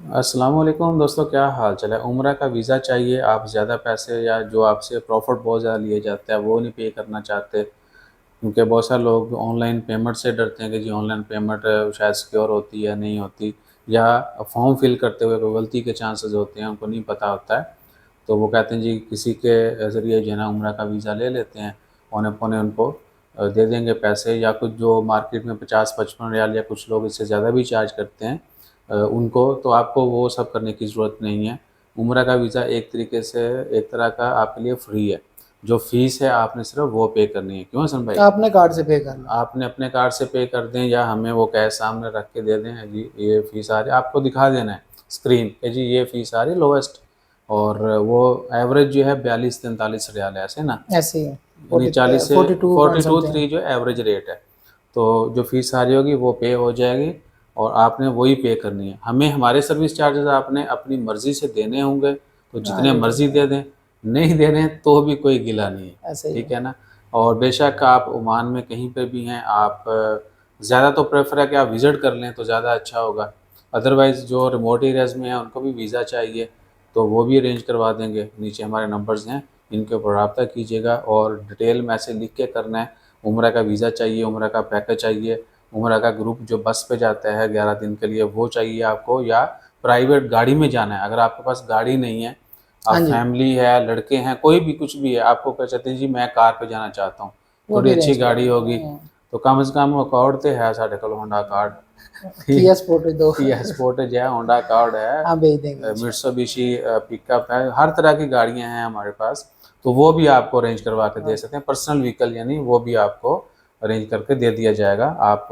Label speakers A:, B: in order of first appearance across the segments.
A: अस्सलाम वालेकुम दोस्तों, क्या हाल चाल है। उम्रा का वीज़ा चाहिए, आप ज़्यादा पैसे या जो आपसे प्रॉफिट बहुत ज़्यादा लिए जाता है वो नहीं पे करना चाहते, क्योंकि बहुत सारे लोग ऑनलाइन पेमेंट से डरते हैं कि जी ऑनलाइन पेमेंट शायद सिक्योर होती है नहीं होती, या फॉर्म फिल करते हुए कोई गलती के चांसेस होते हैं, उनको नहीं पता होता है। तो वो कहते हैं जी किसी के ज़रिए जो है ना उम्रा का वीज़ा ले लेते हैं, औने पौने उनको दे देंगे पैसे, या कुछ जो मार्केट में 50-55 रियाल या कुछ लोग इससे ज़्यादा भी चार्ज करते हैं उनको। तो आपको वो सब करने की ज़रूरत नहीं है। उम्रा का वीज़ा एक तरीके से एक तरह का आपके लिए फ्री है। जो फ़ीस है आपने सिर्फ वो पे करनी है। क्यों हसन भाई?
B: आपने कार्ड से पे करना।
A: आपने अपने कार्ड से पे कर दें या हमें वो कैश सामने रख के दे दें, जी ये फ़ीस आ रही है, आपको दिखा देना है स्क्रीन कि जी ये फ़ीस आ रही है लोएस्ट। और वो एवरेज जो है 42-43 रियाल है, ऐसे ना,
B: ऐसे ही
A: यानी 40 से
B: 42 पॉइंट
A: 42
B: समथिंग।
A: 3 जो एवरेज रेट है। तो जो फ़ीस आ रही होगी वो पे हो जाएगी और आपने वही पे करनी है। हमें हमारे सर्विस चार्जेस आपने अपनी मर्ज़ी से देने होंगे, तो
B: हाँ
A: जितने
B: जी ठीक
A: मर्ज़ी
B: है।
A: दे दें, नहीं दे रहे हैं तो भी कोई गिला नहीं है,
B: ऐसे ही
A: ठीक
B: है।
A: है ना। और बेशक आप ओमान में कहीं पे भी हैं, आप ज़्यादा तो प्रेफर है कि आप विज़िट कर लें तो ज़्यादा अच्छा होगा। अदरवाइज़ जो रिमोट एरियाज़ में हैं उनको भी वीज़ा चाहिए, तो वो भी अरेंज करवा देंगे। नीचे हमारे नंबर्स हैं, इनके ऊपर रब्ता कीजिएगा और डिटेल मैसेज लिख के करना है। उम्रा का वीज़ा चाहिए, उम्रा का पैकेज चाहिए, उम्रा का ग्रुप जो बस पे जाता है 11 दिन के लिए वो चाहिए आपको, या प्राइवेट गाड़ी में जाना है। अगर आपके पास गाड़ी नहीं है, आप
B: हाँ जी,
A: फैमिली है, लड़के हैं, कोई भी कुछ भी है, आपको क्या चाहते हैं जी मैं कार पे जाना चाहता हूँ,
B: वो
A: थोड़ी
B: भी
A: अच्छी
B: अरेंज
A: गाड़ी
B: करवा
A: होगी,
B: देंगे।
A: तो कम से कम अकॉर्ड तो है साढ़े को होंडा कार्ड।
B: किया स्पोर्टेज दो।
A: किया स्पोर्टेज है, होंडा कार्ड है,
B: हाँ भेज देंगे इंशाल्लाह।
A: मित्सुबिशी पिकअप है, हर तरह की गाड़ियां हैं हमारे पास। तो वो भी आपको अरेंज करवा के
B: हाँ
A: दे सकते हैं, पर्सनल व्हीकल यानी वो भी आपको अरेंज करके दे दिया जाएगा। आप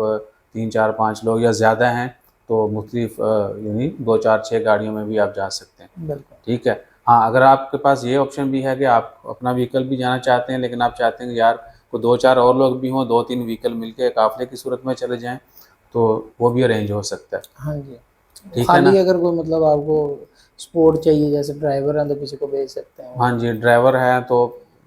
A: 3-4-5 लोग या ज़्यादा हैं तो मुख्तलिफ यानी 2-4-6 गाड़ियों में भी आप जा सकते हैं,
B: बिल्कुल।
A: ठीक है। हाँ, अगर आपके पास ये ऑप्शन भी है कि आप अपना व्हीकल भी जाना चाहते हैं, लेकिन आप चाहते हैं कि यार को 2-4 और लोग भी हों, 2-3 व्हीकल मिलके काफ़िले की सूरत में चले जाएँ, तो वो भी अरेंज हो सकता है,
B: हाँ जी, वो
A: ठीक है
B: खाली
A: ना।
B: अगर कोई मतलब आपको स्पोर्ट चाहिए जैसे ड्राइवर है तो किसी को भेज सकते हैं वो
A: हाँ
B: भी।
A: जी, ड्राइवर है तो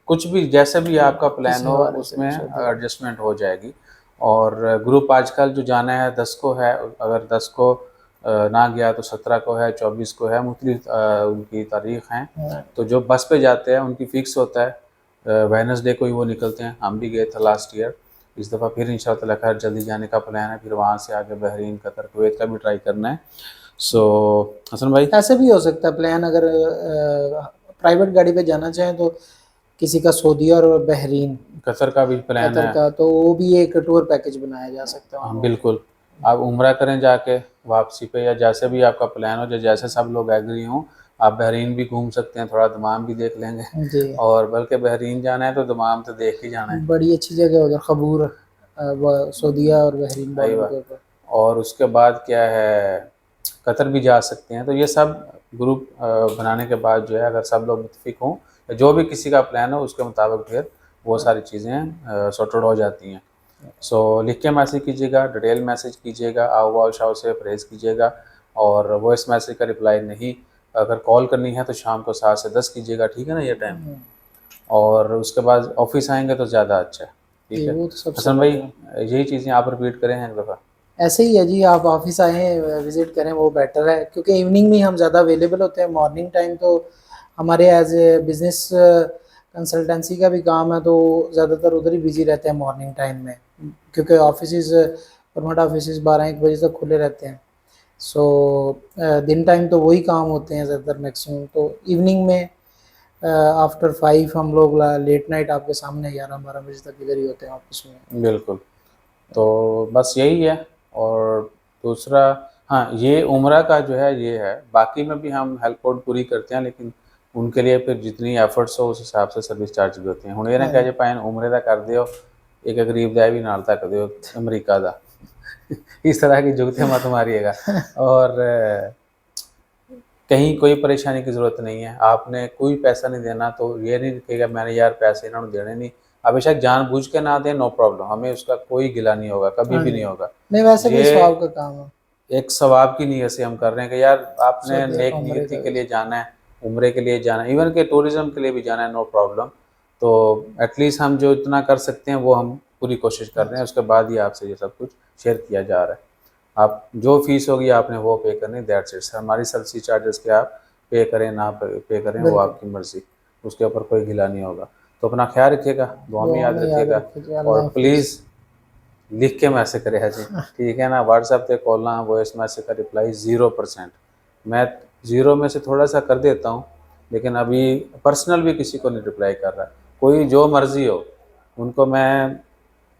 A: कुछ भी जैसे भी आपका प्लान
B: किसी
A: हो
B: हवाले से
A: उसमें
B: भी शादी हो।
A: एडजस्टमेंट हो जाएगी। और ग्रुप आजकल जो जाना है 10 को है, अगर 10 को ना गया तो 17 को है, 24 को है, मुख्तलिफ उनकी तारीख हैं।
B: हाँ,
A: तो जो बस पे जाते हैं उनकी फ़िक्स होता है, वेडनेसडे को ही वो निकलते हैं। हम भी गए थे लास्ट ईयर, इस दफ़ा फिर इंशाअल्लाह ताला खैर जल्दी जाने का प्लान है, फिर वहाँ से आगे बहरीन, कतर, कुवैत का भी ट्राई करना है। सो हसन भाई।
B: ऐसे भी हो सकता है प्लान अगर प्राइवेट गाड़ी पे जाना चाहें तो किसी का सऊदी और बहरीन,
A: कतर का भी प्लान
B: कतर
A: है।
B: का, तो वो भी एक टूर पैकेज बनाया जा सकता है उन
A: हाँ
B: लोगों के
A: बिल्कुल,
B: लिए।
A: आप उम्रा करें जाके वापसी पे, या जैसे भी आपका प्लान हो, जो जैसे सब लोग एग्री हों, आप बहरीन भी घूम सकते हैं, थोड़ा दमाम भी देख लेंगे।
B: जी,
A: और बल्कि बहरीन जाना है तो दमाम तो देख ही जाना है।
B: बड़ी अच्छी जगह है उधर खबूर, सऊदीया और बहरीन बॉर्डर
A: अयवा,
B: के ऊपर।
A: और उसके बाद क्या है, कतर भी जा सकते हैं। तो ये सब ग्रुप बनाने के बाद जो है, अगर सब लोग मुत्तफिक हों, या जो भी किसी का प्लान हो उसके मुताबिक फिर वो सारी चीज़ें सॉर्टेड हो जाती हैं। सो लिख के मैसेज कीजिएगा, डिटेल मैसेज कीजिएगा, आओ वाओ शाओ से परहेज़ कीजिएगा। और वॉइस मैसेज का रिप्लाई नहीं, अगर कॉल करनी है तो शाम को 7 से 10 कीजिएगा, ठीक है ना ये टाइम। और उसके बाद ऑफिस आएंगे तो ज़्यादा अच्छा है, ठीक
B: जी
A: है।
B: वो तो सबसे
A: हसन भाई,
B: बेटर है।
A: यही चीज़ें आप रिपीट करें हैं एक दफ़ा।
B: ऐसे ही है जी, आप ऑफिस आएँ, विज़िट करें वो बेटर है क्योंकि इवनिंग में हम ज़्यादा अवेलेबल होते हैं। मॉर्निंग टाइम तो हमारे एज़ ए बिज़नेस कंसल्टेंसी का भी काम है तो ज़्यादातर उधर ही बिज़ी रहते हैं मॉर्निंग टाइम में, क्योंकि ऑफिसेज़ परमानेंट ऑफिसेज़ 12-1 बजे तक खुले रहते हैं। सो दिन टाइम तो वही काम होते हैं ज़्यादातर मैक्सिमम, तो इवनिंग में आफ्टर 5 हम लोग लेट नाइट आपके सामने 11-12 बजे तक इधर ही होते हैं ऑफिस में।
A: बिल्कुल, तो बस यही है। और दूसरा, हाँ, ये उम्रा का जो है ये है, बाकी में भी हम हेल्प आउट पूरी करते हैं, लेकिन उनके लिए फिर जितनी एफर्ट्स हो उस हिसाब से सर्विस चार्ज भी होते हैं। हुण ये ना
B: हाँ
A: कह
B: जी,
A: जे पाएं उम्रे का कर दियो, एक गरीब दा भी नाल तक दियो अमरीका दा। इस तरह की जुगते मत मारिएगा। और कहीं कोई परेशानी की ज़रूरत नहीं है, आपने कोई पैसा नहीं देना, तो ये नहीं कहेगा मैंने यार पैसे इन्होंने देने नहीं। आप बेशक जानबूझ के ना दें, नो प्रॉब्लम, हमें उसका कोई गिला नहीं होगा, कभी
B: हाँ
A: भी
B: जी।
A: नहीं होगा।
B: नहीं वैसे भी
A: ये
B: स्वाब का काम है,
A: एक सवाब की नीयत से हम कर रहे हैं कि यार आपने
B: सऊदी
A: नेक
B: उम्रे
A: नीयती
B: का
A: के
B: भी।
A: लिए जाना है, उम्रे के लिए जाना है, इवन के टूरिज़्म के लिए भी जाना है, नो प्रॉब्लम। तो एटलीस्ट हम जो इतना कर सकते हैं वो हम पूरी कोशिश कर
B: हाँ
A: रहे हैं,
B: जी।
A: उसके बाद ही आपसे ये सब कुछ शेयर किया जा रहा है। आप जो फीस होगी आपने वो पे करनी, दैट्स इट। हमारी सर्विस चार्जेस के आप पे करें ना पे करें वो
B: बिल्कुल।
A: आपकी मर्ज़ी, उसके ऊपर कोई गिला नहीं होगा। तो अपना ख्याल रखिएगा, दुआ में
B: दुआ
A: याद
B: में याद
A: रखिएगा,
B: रखिए जी।
A: और
B: अल्लाह हाफिज़।
A: प्लीज़ लिख के मैसेज करें जी, ठीक है ना। व्हाट्सएप पे कॉल ना वॉइस मैसेज का रिप्लाई 0%। मैं 0 में से थोड़ा सा कर देता हूँ, लेकिन अभी पर्सनल भी किसी को नहीं रिप्लाई कर रहा। कोई जो मर्ज़ी हो, उनको मैं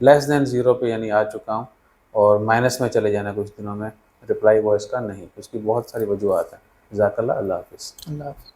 A: लेस देन 0 पे यानी आ चुका हूँ, और माइनस में चले जाना कुछ दिनों में रिप्लाई वॉइस का नहीं, उसकी बहुत सारी वजूहत हैं। जज़ाकल्लाह, अल्लाह हाफ़िज़।
B: अल्लाह हाफिज़।